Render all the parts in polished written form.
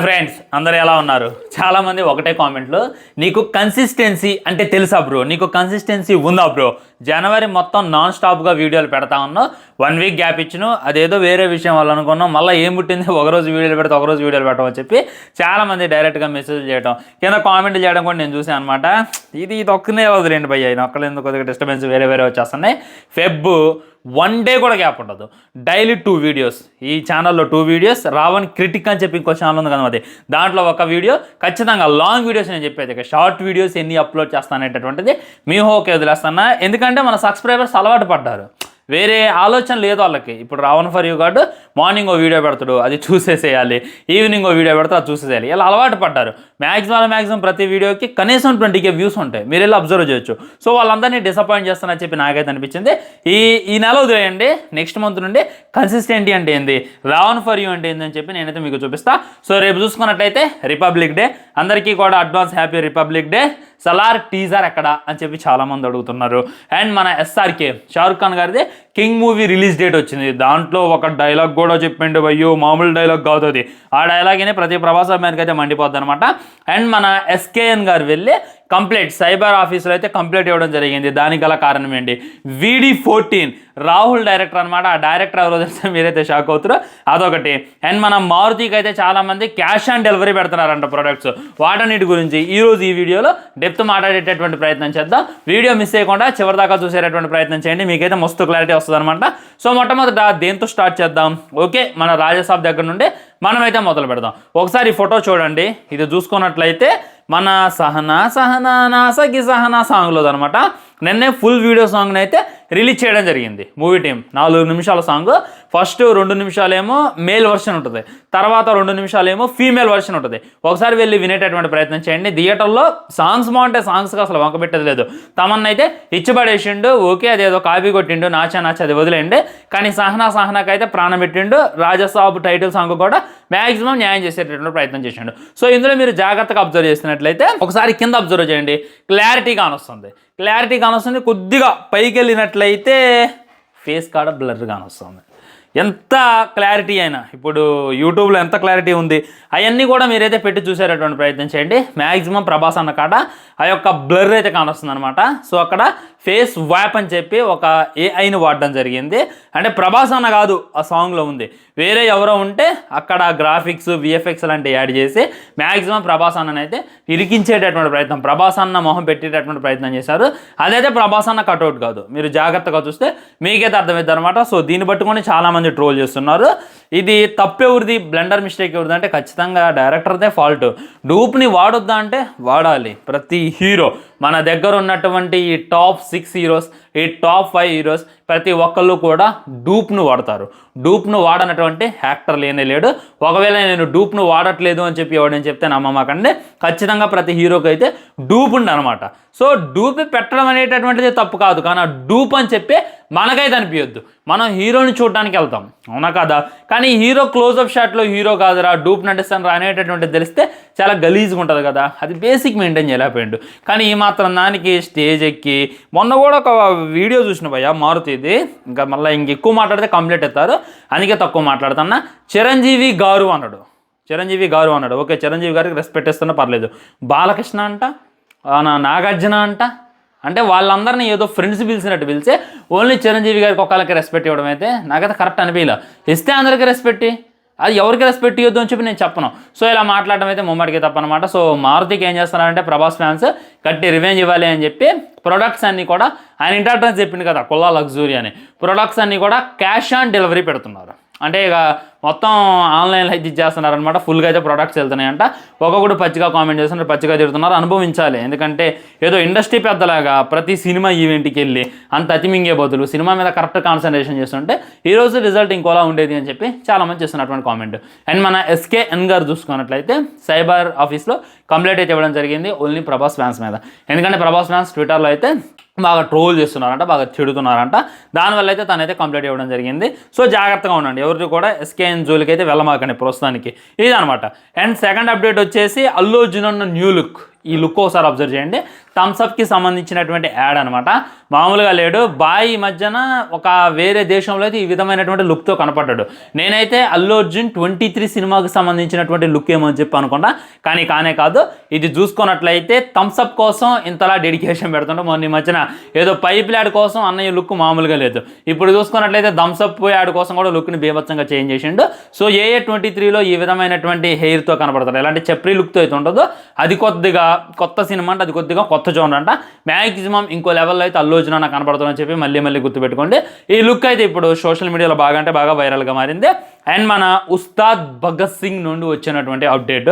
Friends అందరూ ఎలా ఉన్నారు? చాలామంది ఒకటే కామెంట్లో నీకు కన్సిస్టెన్సీ అంటే తెలుసా బ్రో, నీకు కన్సిస్టెన్సీ ఉందా బ్రో? జనవరి మొత్తం నాన్ స్టాప్గా వీడియోలు పెడతా ఉన్నావు, 1 వీక్ గ్యాప్ ఇచ్చిను, అదేదో వేరే విషయం వాళ్ళు అనుకున్నాం, మళ్ళీ ఏం పుట్టింది ఒకరోజు వీడియోలు పెడితే ఒకరోజు వీడియోలు పెట్టమని చెప్పి చాలామంది డైరెక్ట్గా మెసేజ్ చేయడం, కింద కామెంట్ చేయడం కూడా నేను చూసాను అనమాట. ఇది ఒక్కనే వదిలేండి భయ్య, ఇది ఒక్కలేదు, కొద్దిగా డిస్టర్బెన్స్ వేరే వచ్చేస్తున్నాయి. ఫెబ్ 1 డే కూడా గ్యాప్ ఉండదు, డైలీ 2 వీడియోస్. ఈ ఛానల్లో 2 వీడియోస్, రావణ్ క్రిటిక్ అని చెప్పి ఇంకో ఛానల్ ఉంది కదా అది, దాంట్లో ఒక వీడియో ఖచ్చితంగా. లాంగ్ వీడియోస్ నేను చెప్పేది, ఇక షార్ట్ వీడియోస్ ఎన్ని అప్లోడ్ చేస్తాననేటటువంటిది మీ హోకే వదిలేస్తున్నా. ఎందుకంటే మన సబ్స్క్రైబర్స్ అలవాటు పడ్డారు, వేరే ఆలోచన లేదు వాళ్ళకి. ఇప్పుడు రావణ్ ఫర్ యూ గాడు మార్నింగ్ ఓ వీడియో పెడతాడు, అది చూసేసేయాలి, ఈవినింగ్ ఓ వీడియో పెడతా అది చూసేసేయాలి, ఇలా అలవాటు పడ్డారు. మ్యాక్సిమం ప్రతి వీడియోకి కనీసం 20K వ్యూస్ ఉంటాయి, మీరు వెళ్ళి అబ్జర్వ్ చేయొచ్చు. సో వాళ్ళందరినీ డిసప్పాయింట్ చేస్తానని చెప్పి నాకైతే అనిపించింది. ఈ నెల వదిలేయండి, నెక్స్ట్ మంత్ నుండి కన్సిస్టెంటీ అంటే ఏంది, రావణ్ ఫర్ యూ అంటే ఏంది అని చెప్పి నేనైతే మీకు చూపిస్తా. సో రేపు చూసుకున్నట్టయితే రిపబ్లిక్ డే, అందరికీ కూడా advance happy republic day. Salaar teaser ఎక్కడ అని చెప్పి చాలామంది అడుగుతున్నారు. అండ్ మన SRK షారుఖ్ ఖాన్ గారిది కింగ్ మూవీ రిలీజ్ డేట్ వచ్చింది, దాంట్లో ఒక డైలాగ్ కూడా చెప్పిండు, అయ్యో మామూలు డైలాగ్ కాదు అది. ఆ డైలాగ్నే ప్రతి ప్రభాస్ అభిమానికి అయితే మండిపోద్ది అనమాట. అండ్ మన SKN గారు వెళ్ళి కంప్లైంట్ సైబర్ ఆఫీస్లో అయితే కంప్లైంట్ ఇవ్వడం జరిగింది. దానికి గల కారణం ఏంటి, VD14 రాహుల్ డైరెక్టర్ అనమాట. ఆ డైరెక్టర్ ఎవరో తెలిస్తే మీరైతే షాక్ అవుతారు, అదొకటి. అండ్ మన మారుతికి అయితే చాలామంది క్యాష్ ఆన్ డెలివరీ పెడుతున్నారంట ప్రొడక్ట్స్, వాటన్నిటి గురించి ఈరోజు ఈ వీడియోలో డెప్త్ మాట్లాడేటటువంటి ప్రయత్నం చేద్దాం. వీడియో మిస్ చేయకుండా చివరిదాకా చూసేటటువంటి ప్రయత్నం చేయండి, మీకైతే మస్తు క్లారిటీ వస్తుంది అనమాట. సో మొట్టమొదట దేంతో స్టార్ట్ చేద్దాం? ఓకే, మన రాజసాబ్ దగ్గర నుండి మనమైతే మొదలు పెడదాం. ఒకసారి ఈ ఫోటో చూడండి, ఇది చూసుకున్నట్లయితే మన సహనా నాసకి సహనా సాంగ్లో అనమాట. నిన్నే ఫుల్ వీడియో సాంగ్ని అయితే రిలీజ్ చేయడం జరిగింది మూవీ టీం. 4 నిమిషాల సాంగ్. ఫస్ట్ 2 నిమిషాలేమో మేల్ వర్షన్ ఉంటుంది, తర్వాత 2 నిమిషాలేమో ఫీమేల్ వర్షన్ ఉంటుంది. ఒకసారి వెళ్ళి వినేటటువంటి ప్రయత్నం చేయండి. థియేటర్లో సాంగ్స్ బాగుంటాయి, సాంగ్స్కి అసలు వంక పెట్టేది లేదు. తమన్నా అయితే ఇచ్చిపడేసిండు, ఓకే అదేదో కాపీ కొట్టిండు, నాచా అది వదిలేండి. కానీ సహనాకి అయితే ప్రాణం పెట్టిండు. రాజసాబ్ టైటిల్ సాంగ్ కూడా మ్యాక్సిమం న్యాయం చేసేటటువంటి ప్రయత్నం చేసిండు. సో ఇందులో మీరు జాగ్రత్తగా అబ్జర్వ్ చేసినట్లయితే ఒకసారి కింద అబ్జర్వ్ చేయండి, క్లారిటీ కానొస్తుంది. కొద్దిగా పైకి వెళ్ళినట్లయితే ఫేస్ కాడ బ్లర్ కానొస్తుంది. ఎంత క్లారిటీ అయినా, ఇప్పుడు యూట్యూబ్లో ఎంత క్లారిటీ ఉంది అవన్నీ కూడా మీరైతే పెట్టి చూసేటటువంటి ప్రయత్నం చేయండి. మ్యాక్సిమం ప్రభాస్ అన్న కాడ ఆ యొక్క బ్లర్ అయితే కానొస్తుంది అనమాట. సో అక్కడ ఫేస్ వ్యాప్ అని చెప్పి ఒక AIని వాడడం జరిగింది. అంటే ప్రభాస్ అన్న కాదు ఆ సాంగ్లో ఉంది, వేరే ఎవరో ఉంటే అక్కడ గ్రాఫిక్స్ VFX లాంటివి యాడ్ చేసి మ్యాక్సిమం ప్రభాస్ అన్ననైతే ఇరికించేటటువంటి ప్రయత్నం, ప్రభాస్ అన్న మొహం పెట్టేటటువంటి ప్రయత్నం చేశారు. అదైతే ప్రభాస్ అన్న కట్అవుట్ కాదు, మీరు జాగ్రత్తగా చూస్తే మీకైతే అర్థమవుతుంది అనమాట. సో దీన్ని పట్టుకొని చాలామంది ట్రోల్ చేస్తున్నారు. ఇది తప్పెవరిది, బ్లెండర్ మిస్టేక్ ఎవరిది అంటే ఖచ్చితంగా డైరెక్టర్దే ఫాల్ట్. డూప్ని వాడొద్దా అంటే వాడాలి. ప్రతి హీరో మన దగ్గర ఉన్నటువంటి ఈ టాప్ 6 హీరోస్, ఈ టాప్ 5 హీరోస్ ప్రతి ఒక్కళ్ళు కూడా డూప్ను వాడతారు. డూప్ను వాడనటువంటి యాక్టర్ లేనే లేడు. ఒకవేళ నేను డూప్ను వాడట్లేదు అని చెప్పి ఎవడని చెప్తే నమ్మమాకండి, ఖచ్చితంగా ప్రతి హీరోకి అయితే డూప్ ఉంది అనమాట. సో డూప్ పెట్టడం అనేటటువంటిది తప్పు కాదు, కానీ ఆ డూప్ అని చెప్పి మనకైతే అనిపించద్దు. మనం హీరోని చూడడానికి వెళ్తాం, అవునా కదా? కానీ హీరో క్లోజప్ షాట్లో హీరో కాదురా, డూప్ నటిస్తాను రా అనేటటువంటిది తెలిస్తే చాలా గలీజ్గా ఉంటుంది కదా, అది బేసిక్ మెయింటైన్ చేయలేకపోయిండు. కానీ ఈ మాత్రం దానికి స్టేజ్ ఎక్కి, మొన్న కూడా ఒక వీడియో చూసిన భయ్య మారుతిది, ఇంకా మళ్ళీ ఎక్కువ మాట్లాడితే కంప్లీట్ అవుతారు, అందుకే తక్కువ మాట్లాడుతున్నా. చిరంజీవి గారు అన్నాడు. ఓకే, చిరంజీవి గారికి రెస్పెక్ట్ ఇస్తున్నా పర్లేదు. బాలకృష్ణ అంట, నాగార్జున అంట, అంటే వాళ్ళందరినీ ఏదో ఫ్రెండ్స్ పిలిచినట్టు పిలిచే ఓన్లీ చిరంజీవి గారికి ఒక్కళ్ళకి రెస్పెక్ట్ ఇవ్వడం అయితే నాకైతే కరెక్ట్ అనిపించలే. ఇస్తే అందరికీ రెస్పెక్ట్, అది ఎవరికి రెస్పెక్ట్ ఇవ్వద్దు అని చెప్పి నేను చెప్పను. సో ఇలా మాట్లాడడం అయితే ముమ్మడికి తప్పనమాట. సో మారుతికి ఏం చేస్తున్నారంటే ప్రభాస్ ఫ్యాన్స్ గట్టి రివెంజ్ ఇవ్వాలి అని చెప్పి ప్రొడక్ట్స్ అన్నీ కూడా, ఆయన ఇంటర్టెన్స్ చెప్పింది కదా కుల్లా లగ్జరీ అని, ప్రొడక్ట్స్ అన్నీ కూడా క్యాష్ ఆన్ డెలివరీ పెడుతున్నారు. అంటే ఇక మొత్తం ఆన్లైన్లో అయితే ఇచ్చేస్తున్నారు అనమాట. ఫుల్గా అయితే ప్రొడక్ట్స్ వెళ్తున్నాయంట. ఒక్కొక్కడు పచ్చిగా కామెంట్ చేస్తున్నారు, పచ్చిగా తిడుతున్నారు. అనుభవించాలి, ఎందుకంటే ఏదో ఇండస్ట్రీ పెద్దలాగా ప్రతి సినిమా ఈవెంట్కి వెళ్ళి అంత అతిమింగే బదులు సినిమా మీద కరెక్ట్ కాన్సన్ట్రేషన్ చేస్తుంటే ఈరోజు రిజల్ట్ ఇంకోలా ఉండేది అని చెప్పి చాలామంది చేస్తున్నటువంటి కామెంట్. అండ్ మన SKN గారు చూసుకున్నట్లయితే సైబర్ ఆఫీస్లో కంప్లైంట్ అయితే ఇవ్వడం జరిగింది ఓన్లీ ప్రభాస్ ఫ్యాన్స్ మీద. ఎందుకంటే ప్రభాస్ ఫ్యాన్స్ ట్విట్టర్లో అయితే బాగా ట్రోల్ చేస్తున్నారంట, బాగా తిడుతున్నారంట. దానివల్ల అయితే తనైతే కంప్లైంట్ ఇవ్వడం జరిగింది. సో జాగ్రత్తగా ఉండండి, ఎవరికి కూడా SKN జోలికి అయితే వెళ్ళమాకండి ప్రస్తుతానికి, ఇది అనమాట. అండ్ సెకండ్ అప్డేట్ వచ్చేసి అల్లు అర్జున్ అన్న న్యూ లుక్. ఈ లుక్ ఒకసారి అబ్జర్వ్ చేయండి. థమ్స్అప్కి సంబంధించినటువంటి యాడ్ అనమాట, మామూలుగా లేడు. బాయ్ ఈ మధ్యన ఒక వేరే దేశంలో అయితే ఈ విధమైనటువంటి లుక్తో కనపడ్డాడు. నేనైతే అల్లు అర్జున్ 23 సినిమాకి సంబంధించినటువంటి లుక్ ఏమో అని చెప్పి అనుకున్నా, కానీ కానే కాదు. ఇది చూసుకున్నట్లయితే థమ్స్అప్ కోసం ఇంతలా డెడికేషన్ పెడుతుంటాం. మొన్న ఈ మధ్యన ఏదో పైప్ యాడ్ కోసం అన్నయ్య లుక్ మామూలుగా లేదు. ఇప్పుడు చూసుకున్నట్లయితే థమ్స్అప్ యాడ్ కోసం కూడా లుక్ని బీభత్సంగా చేంజ్ చేసిండు. సో AA23లో ఈ విధమైనటువంటి హెయిర్తో కనపడతాడు. ఎలాంటి చెప్రీ లుక్తో అయితే ఉంటుందో అది కొద్దిగా కొత్త సినిమా అంటే, అది కొద్దిగా కొత్త జోన్ అంట. మ్యాక్సిమం ఇంకో లెవెల్లో అయితే అల్లు అర్జున్ నాకు కనపడుతుందని చెప్పి మళ్ళీ గుర్తుపెట్టుకోండి. ఈ లుక్ అయితే ఇప్పుడు సోషల్ మీడియాలో బాగా అంటే బాగా వైరల్గా మారింది. అండ్ మన ఉస్తాద్ భగత్ సింగ్ నుండి వచ్చినటువంటి అప్డేట్,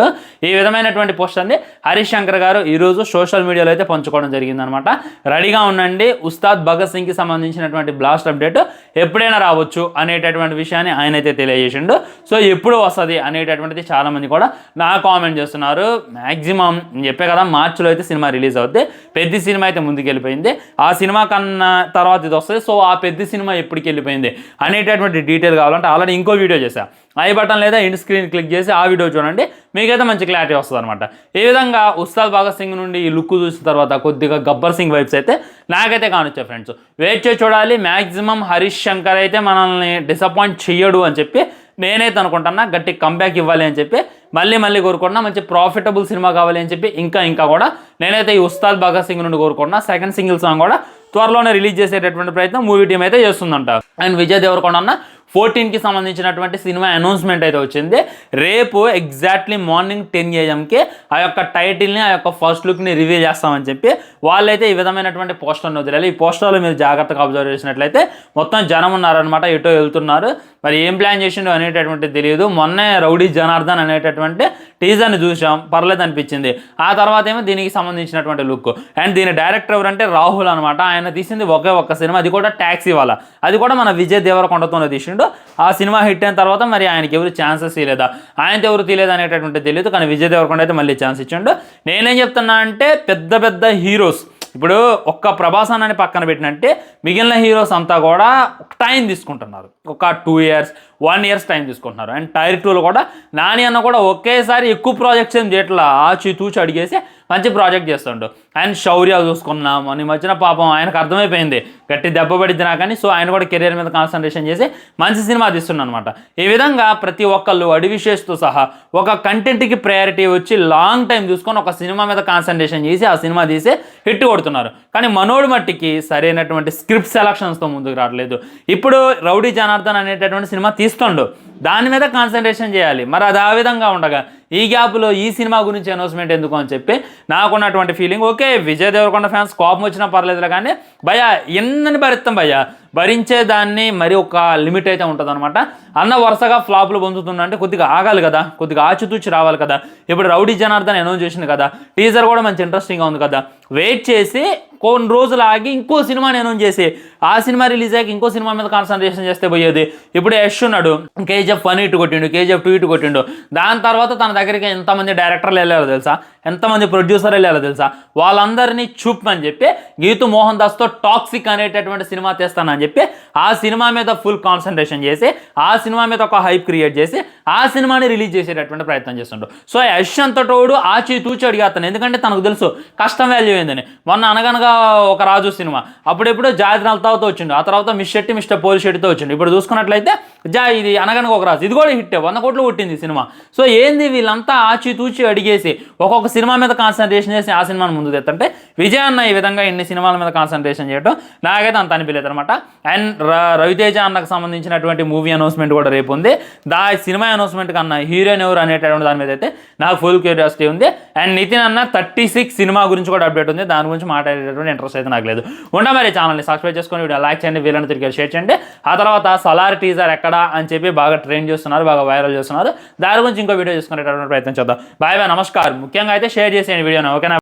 ఈ విధమైనటువంటి పోస్టర్ని హరీష్ శంకర్ గారు ఈరోజు సోషల్ మీడియాలో అయితే పంచుకోవడం జరిగిందనమాట. రెడీగా ఉండండి, ఉస్తాద్ భగత్ సింగ్కి సంబంధించినటువంటి బ్లాస్ట్ అప్డేట్ ఎప్పుడైనా రావచ్చు అనేటటువంటి విషయాన్ని ఆయన అయితే తెలియజేసిండు. సో ఎప్పుడు వస్తుంది అనేటటువంటిది చాలామంది కూడా నా కామెంట్ చేస్తున్నారు. మ్యాక్సిమం చెప్పే కదా, మార్చిలో అయితే సినిమా రిలీజ్ అవుద్ది. పెద్ద సినిమా అయితే ముందుకు వెళ్ళిపోయింది, ఆ సినిమా కన్నా తర్వాత ఇది వస్తుంది. సో ఆ పెద్ద సినిమా ఎప్పటికి వెళ్ళిపోయింది అనేటటువంటి డీటెయిల్ కావాలంటే ఆల్రెడీ ఇంకో వీడియో చేశా, ఐ బటన్ లేదా ఎండ్ స్క్రీన్ క్లిక్ చేసి ఆ వీడియో చూడండి, మీకైతే మంచి క్లారిటీ వస్తుంది అనమాట. ఈ విధంగా ఉస్తాద్ భగత్ సింగ్ నుండి ఈ లుక్ చూసిన తర్వాత కొద్దిగా గబ్బర్ సింగ్ వైబ్స్ అయితే నాకైతే కానొచ్చాయి ఫ్రెండ్స్. వెయిట్ చేసి చూడాలి. మ్యాక్సిమం హరీష్ శంకర్ అయితే మనల్ని డిసప్పాయింట్ చెయ్యడు అని చెప్పి నేనైతే అనుకుంటున్నా. గట్టి కంబ్యాక్ ఇవ్వాలి అని చెప్పి మళ్ళీ కోరుకుంటున్నా. మంచి ప్రాఫిటబుల్ సినిమా కావాలి అని చెప్పి ఇంకా కూడా నేనైతే ఈ ఉస్తాద్ భగత్ సింగ్ నుండి కోరుకుంటున్నా. సెకండ్ సింగిల్ సాంగ్ కూడా త్వరలోనే రిలీజ్ చేసేటటువంటి ప్రయత్నం మూవీ టీం అయితే చేస్తుందంట. అండ్ విజయ్ దేవరకొండ అన్న 14కి సంబంధించినటువంటి సినిమా అనౌన్స్మెంట్ అయితే వచ్చింది. రేపు ఎగ్జాక్ట్లీ మార్నింగ్ 10 AM ఆ యొక్క టైటిల్ని, ఆ యొక్క ఫస్ట్ లుక్ని రివీల్ చేస్తామని చెప్పి వాళ్ళైతే ఈ విధమైనటువంటి పోస్టర్ని వదిలేరు. ఈ పోస్టర్లో మీరు జాగ్రత్తగా అబ్జర్వ్ చేసినట్లయితే మొత్తం జనం ఉన్నారనమాట, ఎటో వెళ్తున్నారు. మరి ఏం ప్లాన్ చేసిండో అనేటటువంటిది తెలియదు. మొన్నే రౌడీ జనార్దన్ అనేటటువంటి టీజర్ని చూసాం, పర్లేదు అనిపించింది. ఆ తర్వాత ఏమో దీనికి సంబంధించినటువంటి లుక్. అండ్ దీని డైరెక్టర్ ఎవరంటే రాహుల్ అనమాట. ఆయన తీసింది ఒక్క సినిమా, అది కూడా ట్యాక్సీ వాళ్ళ, అది కూడా మన విజయ్ దేవరకొండతోనే తీసిండు. ఆ సినిమా హిట్ అయిన తర్వాత మరి ఆయనకి ఎవరు ఛాన్సెస్ తీయలేదా, ఆయనతో ఎవరు తీయలేదు అనేటటువంటి తెలియదు. కానీ విజయ్ దేవరకొండ అయితే మళ్ళీ ఛాన్స్ ఇచ్చిండు. నేనేం చెప్తున్నా అంటే, పెద్ద హీరోస్ ఇప్పుడు ఒక్క ప్రభాస్ అన్నని పక్కన పెట్టినంటే మిగిలిన హీరోస్ అంతా కూడా టైం తీసుకుంటున్నారు. ఒక 2 years 1 year టైం తీసుకుంటున్నారు. అండ్ టైర్ 2లో కూడా నాని అన్న కూడా ఒకేసారి ఎక్కువ ప్రాజెక్ట్స్ ఏం చేయట్లా, ఆచితూచి అడిగేసి మంచి ప్రాజెక్ట్ చేస్తుండు. అండ్ శౌర్య చూసుకున్నాం అని మధ్యన పాపం ఆయనకు అర్థమైపోయింది గట్టి దెబ్బ పడిద్ది నాకని. సో ఆయన కూడా కెరీర్ మీద కాన్సన్ట్రేషన్ చేసి మంచి సినిమా తీస్తున్నాడు అనమాట. ఈ విధంగా ప్రతి ఒక్కళ్ళు అడివిషేస్తో సహా ఒక కంటెంట్కి ప్రయారిటీ వచ్చి లాంగ్ టైం చూసుకొని ఒక సినిమా మీద కాన్సన్ట్రేషన్ చేసి ఆ సినిమా తీసి హిట్ కొడుతున్నారు. కానీ మనోడు మట్టికి సరైనటువంటి స్క్రిప్ట్ సెలక్షన్స్తో ముందుకు రావట్లేదు. ఇప్పుడు రౌడీ జనార్దన్ అనేటటువంటి సినిమా తీస్తుండు, దాని మీద కాన్సన్ట్రేషన్ చేయాలి. మరి అది ఆ విధంగా ఉండగా ఈ గ్యాప్లో ఈ సినిమా గురించి అనౌన్స్మెంట్ ఎందుకు అని చెప్పి నాకున్నటువంటి feeling. Okay, Vijay Deverakonda fans కోపం వచ్చినా పర్లేదులే, కానీ భయ్యా ఎన్నని భరిస్తాం భయ్యా, భరించేదాన్ని మరి ఒక లిమిట్ అయితే ఉంటుంది అనమాట. అన్న వరుసగా ఫ్లాపులు పొందుతున్నా అంటే కొద్దిగా ఆగాలి కదా, కొద్దిగా ఆచితూచి రావాలి కదా. ఇప్పుడు రౌడీ జనార్దన్ అనౌన్స్ చేసింది కదా, టీజర్ కూడా మంచి ఇంట్రెస్టింగ్గా ఉంది కదా. వెయిట్ చేసి కొన్ని రోజులు ఆగి ఇంకో సినిమాని అనౌన్స్ చేసి ఆ సినిమా రిలీజ్ అయ్యాక ఇంకో సినిమా మీద కాన్సన్ట్రేషన్ చేస్తే పోయేది. ఇప్పుడు యష్ ఉన్నాడు, KGF 1 ఇటు కొట్టిండు, KGF 2 ఇటు కొట్టిండు. దాని తర్వాత తన దగ్గరికి ఎంతమంది డైరెక్టర్లు వెళ్ళారో తెలుసా, ఎంతమంది ప్రొడ్యూసర్లు వెళ్ళారో తెలుసా, వాళ్ళందరినీ చూపమని చెప్పి గీతు మోహన్ దాస్తో టాక్సిక్ అనేటటువంటి సినిమా తీస్తానని చెప్పి ఆ సినిమా మీద ఫుల్ కాన్సన్ట్రేషన్ చేసి ఆ సినిమా మీద ఒక హైప్ క్రియేట్ చేసి ఆ సినిమాని రిలీజ్ చేసేటటువంటి ప్రయత్నం చేస్తుండ్రు. సో యష్ అంతటోడు ఆచితూచి అడిగేస్తాను, ఎందుకంటే తనకు తెలుసు కష్టం వాల్యూ ఏందని. మొన్న అనగనగా ఒక రాజు సినిమా అప్పుడెప్పుడు జాతి నల్తావుతో వచ్చిండు, ఆ తర్వాత మిస్టర్ పోలి షెట్టితో వచ్చిండు. ఇప్పుడు చూసుకున్నట్లయితే ఇది అనగనగా ఒక రాజు, ఇది కూడా హిట్, 100 కోట్లు కొట్టింది సినిమా. సో ఏంది వీళ్ళంతా ఆచితూచి అడిగేసి ఒక్కొక్క సినిమా మీద కాన్సన్ట్రేషన్ చేసి ఆ సినిమాని ముందు తెస్తుంటే విజయ్ అన్న ఈ విధంగా ఇన్ని సినిమాల మీద కాన్సన్ట్రేషన్ చేయడం నాకైతే అంత అనిపించలేదు అనమాట. అండ్ రవితేజ అన్నకు సంబంధించినటువంటి మూవీ అనౌన్స్మెంట్ కూడా రేపు ఉంది. సినిమా అనౌన్స్మెంట్ కన్నా హీరోయిన్ ఎవరు అనేటటువంటి దాని మీద అయితే నాకు ఫుల్ క్యూరియాసిటీ ఉంది. అండ్ నితిన్ అన్న 36 సినిమా గురించి కూడా అప్డేట్ ఉంది, దాని గురించి మాట్లాడేటటువంటి ఇంట్రెస్ట్ అయితే నాకు లేదు. మరి ఛానల్ని సబ్స్క్రైబ్ చేసుకొని వీడియో లైక్ చేయండి, వీళ్ళని తిరిగి షేర్ చేయండి. ఆ తర్వాత సలార్ టీజర్ ఎక్కడ అని చెప్పి బాగా ట్రెండ్ చేస్తున్నారు, బాగా వైరల్ చేస్తున్నారు. దాని గురించి ఇంకో వీడియో చేసుకునేటటువంటి ప్రయత్నం చేద్దాం. బాయ్ నమస్కారం. ముఖ్యంగా అయితే షేర్ చేసేయండి వీడియోని, ఓకేనా?